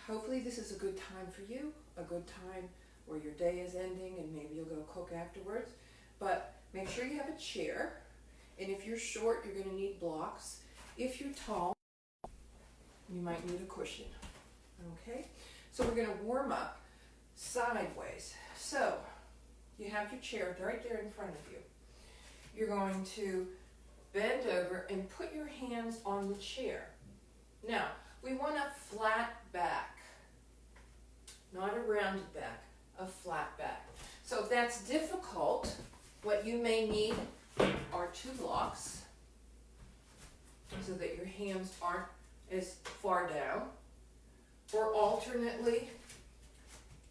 hopefully this is a good time for you, a good time where your day is ending and maybe you'll go cook afterwards. But make sure you have a chair, and if you're short, you're going to need blocks. If you're tall, you might need a cushion. Okay? So we're going to warm up sideways. So you have your chair right there in front of you. You're going to bend over and put your hands on the chair. Now, we want a flat back, not a rounded back, a flat back. So if that's difficult, what you may need are 2 blocks so that your hands aren't as far down. Or alternately,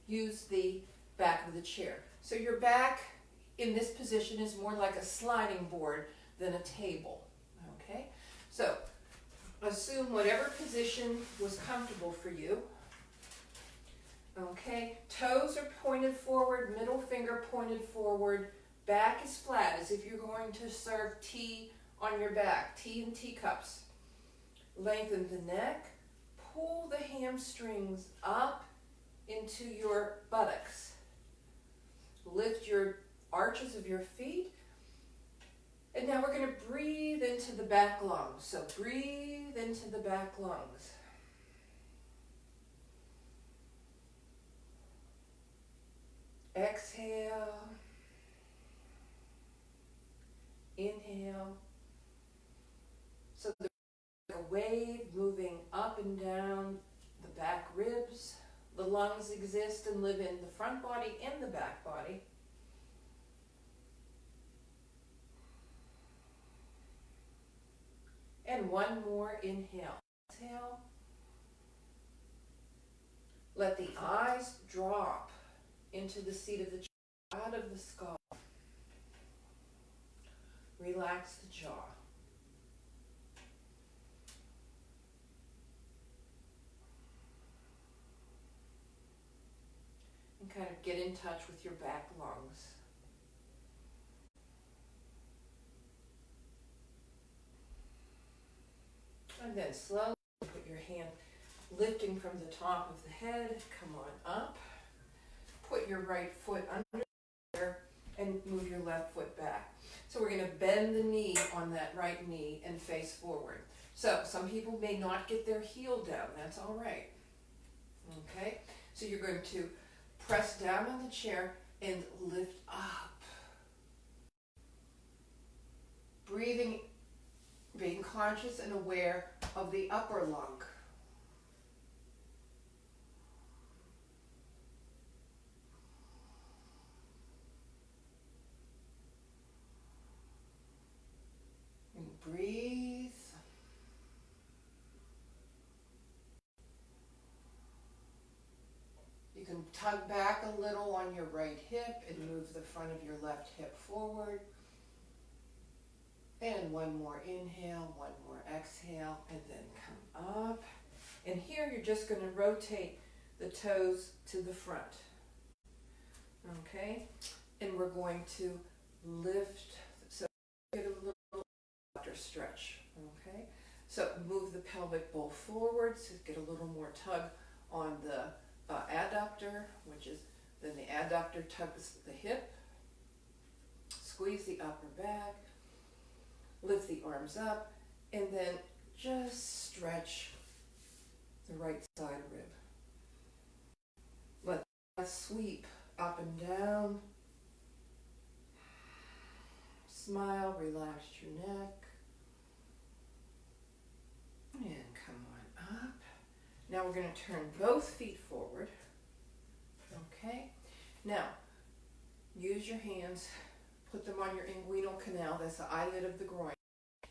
use the back of the chair. So your back in this position is more like a sliding board than a table. Okay? So assume whatever position was comfortable for you. Okay? Toes are pointed forward, middle finger pointed forward, back is flat as if you're going to serve tea on your back, tea in teacups. Lengthen the neck, pull the hamstrings up into your buttocks. Lift your arches of your feet. And now we're going to breathe into the back lungs. So breathe into the back lungs. Exhale. Inhale. So there's a wave moving up and down the back ribs. The lungs exist and live in the front body and the back body. And one more inhale. Exhale. Let the eyes drop into the seat of the chair, out of the skull. Relax the jaw. And kind of get in touch with your back lungs. And then slowly put your hand lifting from the top of the head. Come on up. Put your right foot under there and move your left foot back. So we're going to bend the knee on that right knee and face forward. So some people may not get their heel down. That's all right. Okay? So you're going to press down on the chair and lift up. Breathing, being conscious and aware of the upper lung. And breathe. You can tug back a little on your right hip and move the front of your left hip forward. And one more inhale, one more exhale, and then come up. And here you're just going to rotate the toes to the front. Okay? And we're going to lift, so get a little adductor stretch. Okay? So move the pelvic bowl forward, so get a little more tug on the adductor, which is, then the adductor tugs the hip. Squeeze the upper back. Lift the arms up, and then just stretch the right side rib. Let that sweep up and down. Smile, relax your neck. And come on up. Now we're going to turn both feet forward. Okay? Now, use your hands. Put them on your inguinal canal, that's the eyelid of the groin.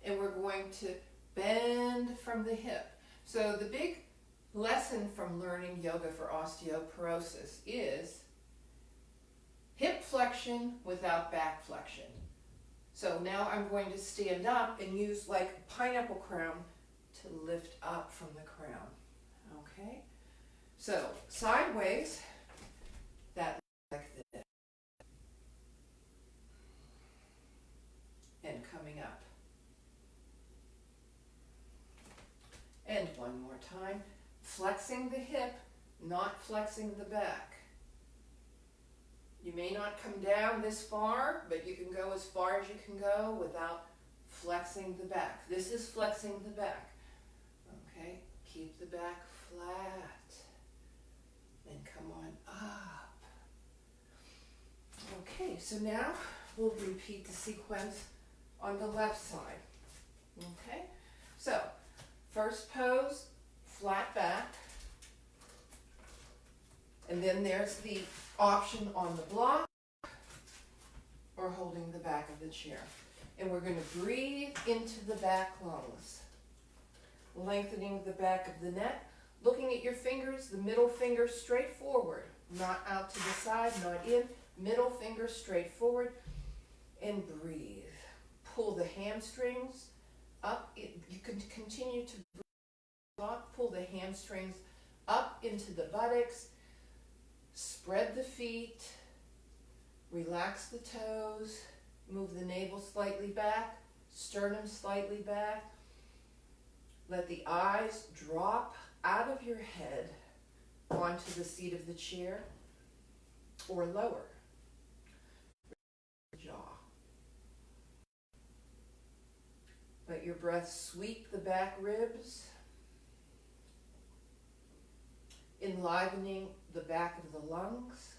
And we're going to bend from the hip. So the big lesson from learning yoga for osteoporosis is hip flexion without back flexion. So now I'm going to stand up and use like a pineapple crown to lift up from the crown. Okay? So sideways, that looks like this. And coming up. And one more time, flexing the hip not flexing the back. You may not come down this far, but you can go as far as you can go without flexing the back. This is flexing the back. Okay, keep the back flat. And come on up. Okay, so now we'll repeat the sequence on the left side. Okay, so first pose, flat back. And then there's the option on the block or holding the back of the chair. And we're going to breathe into the back lungs, lengthening the back of the neck, looking at your fingers, the middle finger straight forward, not out to the side, not in, middle finger straight forward, and breathe. Pull the hamstrings up. You can continue to breathe. Pull the hamstrings up into the buttocks. Spread the feet, relax the toes, move the navel slightly back, sternum slightly back. Let the eyes drop out of your head onto the seat of the chair or lower. Jaw. Let your breath sweep the back ribs, enlivening the back of the lungs.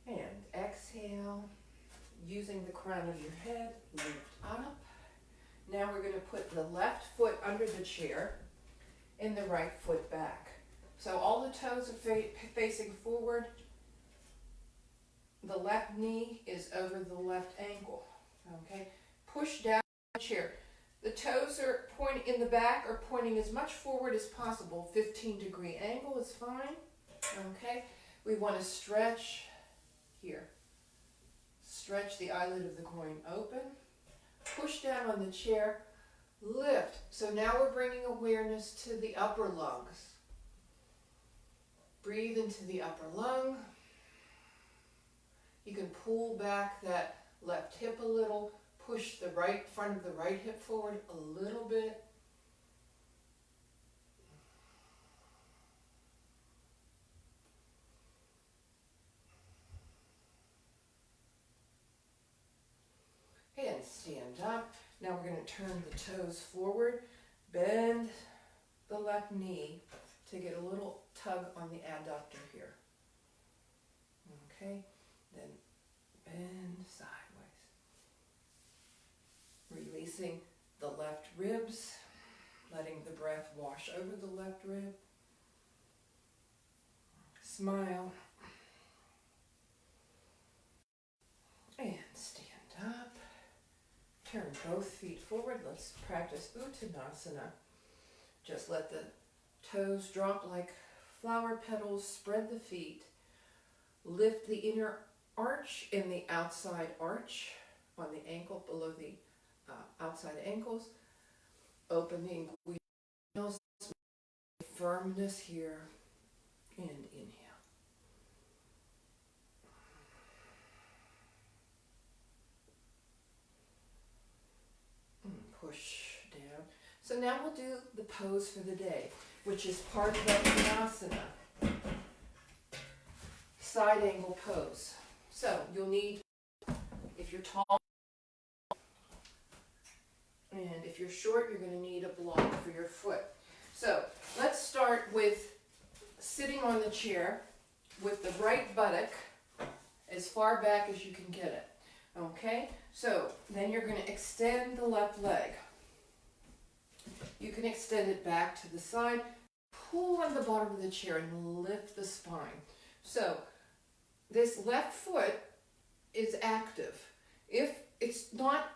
And exhale, using the crown of your head, lift up. Now we're going to put the left foot under the chair and the right foot back. So all the toes are facing forward. The left knee is over the left ankle. Okay? Push down the chair. The toes are pointing in the back or pointing as much forward as possible. 15-degree angle is fine. Okay? We want to stretch here. Stretch the eyelid of the groin open. Push down on the chair. Lift. So now we're bringing awareness to the upper lungs. Breathe into the upper lung. You can pull back that left hip a little. Push the right front of the right hip forward a little bit. And stand up. Now we're going to turn the toes forward. Bend the left knee to get a little tug on the adductor here. Okay, then bend sideways. Releasing the left ribs, letting the breath wash over the left rib. Smile. And stand up. Turn both feet forward. Let's practice Uttanasana. Just let the toes drop like flower petals. Spread the feet. Lift the inner arch and the outside arch on the ankle, below the outside ankles. Open the inguinals. Firmness here. And inhale. Push down. So now we'll do the pose for the day, which is Parsvakonasana, side angle pose. So you'll need, if you're tall, and if you're short, you're going to need a block for your foot. So let's start with sitting on the chair with the right buttock as far back as you can get it. Okay, so then you're going to extend the left leg. You can extend it back to the side, pull on the bottom of the chair and lift the spine. So this left foot is active. If it's not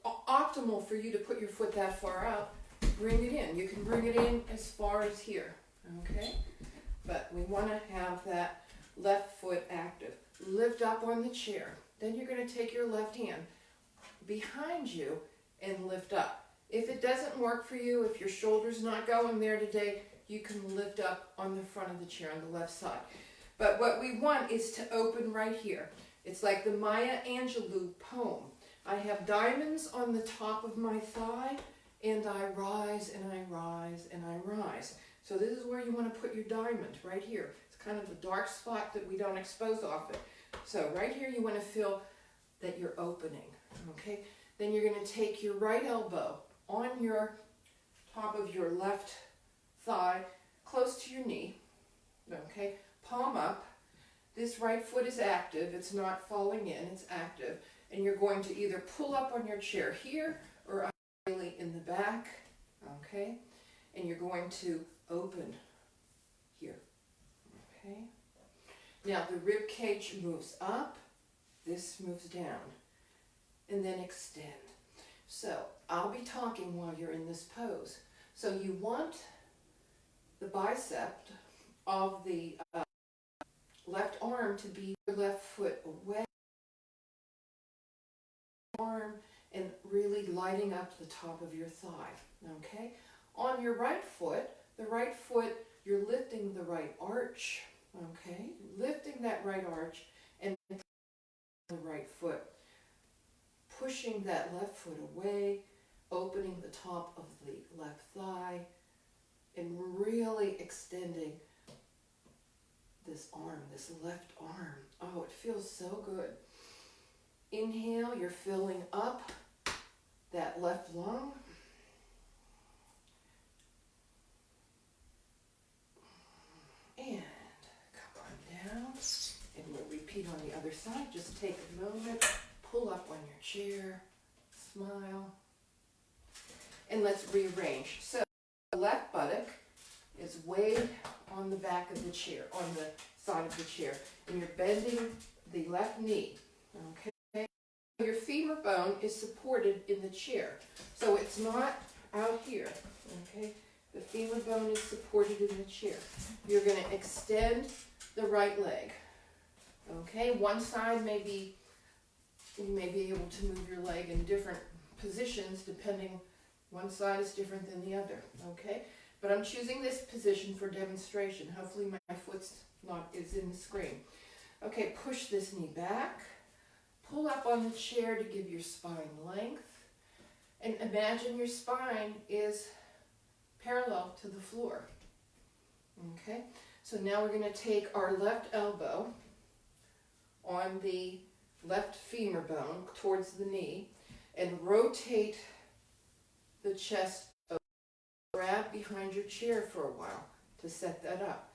optimal for you to put your foot that far out, bring it in. You can bring it in as far as here, okay? But we want to have that left foot active. Lift up on the chair. Then you're going to take your left hand behind you and lift up. If it doesn't work for you, if your shoulder's not going there today, you can lift up on the front of the chair on the left side. But what we want is to open right here. It's like the Maya Angelou poem. I have diamonds on the top of my thigh, and I rise and I rise and I rise. So this is where you want to put your diamond, right here. It's kind of a dark spot that we don't expose often. So right here you want to feel that you're opening, okay? Then you're going to take your right elbow on your top of your left thigh, close to your knee, okay? Palm up. This right foot is active. It's not falling in, it's active. And you're going to either pull up on your chair here or ideally in the back, okay? And you're going to open here, okay? Now the rib cage moves up, this moves down, and then extend. So I'll be talking while you're in this pose. So you want the bicep of the left arm to be your left foot away, arm, and really lighting up the top of your thigh, okay? On your right foot, the right foot, you're lifting the right arch, okay? Lifting that right arch and the right foot, pushing that left foot away, opening the top of the left thigh, and really extending this arm, this left arm. Oh, it feels so good. Inhale, you're filling up that left lung. And come on down. And we'll repeat on the other side. Just take a moment, pull up on your chair, smile. And let's rearrange. So the left buttock is way on the back of the chair, on the side of the chair. And you're bending the left knee, okay? Your femur bone is supported in the chair. So it's not out here, okay? The femur bone is supported in the chair. You're going to extend the right leg, okay? One side you may be able to move your leg in different positions depending, one side is different than the other, okay? But I'm choosing this position for demonstration. Hopefully my foot's is in the screen. Okay, push this knee back. Pull up on the chair to give your spine length. And imagine your spine is parallel to the floor. Okay, so now we're going to take our left elbow on the left femur bone towards the knee and rotate the chest over. Grab behind your chair for a while to set that up.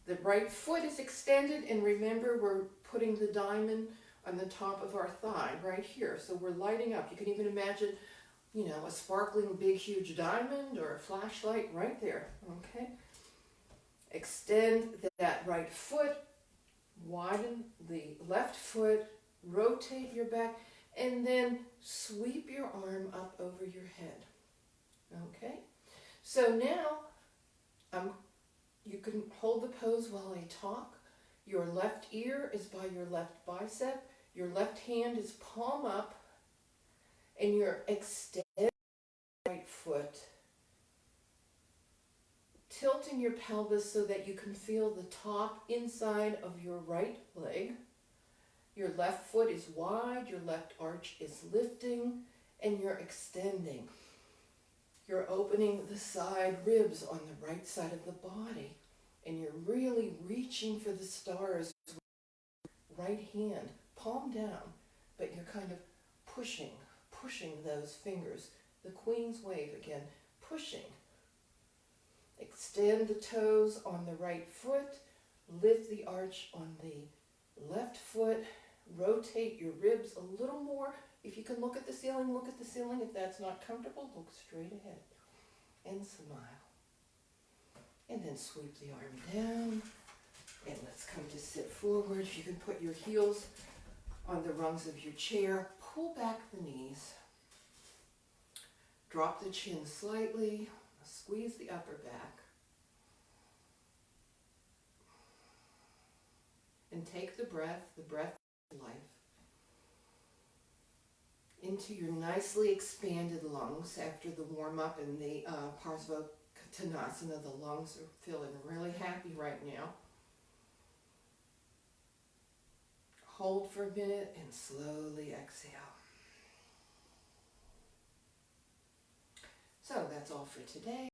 The right foot is extended, and remember we're putting the diamond on the top of our thigh right here. So we're lighting up. You can even imagine, a sparkling big huge diamond or a flashlight right there, okay? Extend that right foot, widen the left foot, rotate your back, and then sweep your arm up over your head, okay? So now, you can hold the pose while I talk. Your left ear is by your left bicep. Your left hand is palm up, and you're extending right foot, tilting your pelvis so that you can feel the top inside of your right leg. Your left foot is wide, your left arch is lifting, and you're extending. You're opening the side ribs on the right side of the body, and you're really reaching for the stars. Right hand, palm down, but you're kind of pushing those fingers. The Queen's wave again, pushing. Extend the toes on the right foot, lift the arch on the left foot, rotate your ribs a little more. If you can look at the ceiling, look at the ceiling. If that's not comfortable, look straight ahead and smile. And then sweep the arm down, and let's come to sit forward. If you can put your heels on the rungs of your chair, pull back the knees, drop the chin slightly, squeeze the upper back, and take the breath of life, into your nicely expanded lungs after the warm-up and the Parsvakonasana. The lungs are feeling really happy right now. Hold for a minute and slowly exhale. So that's all for today.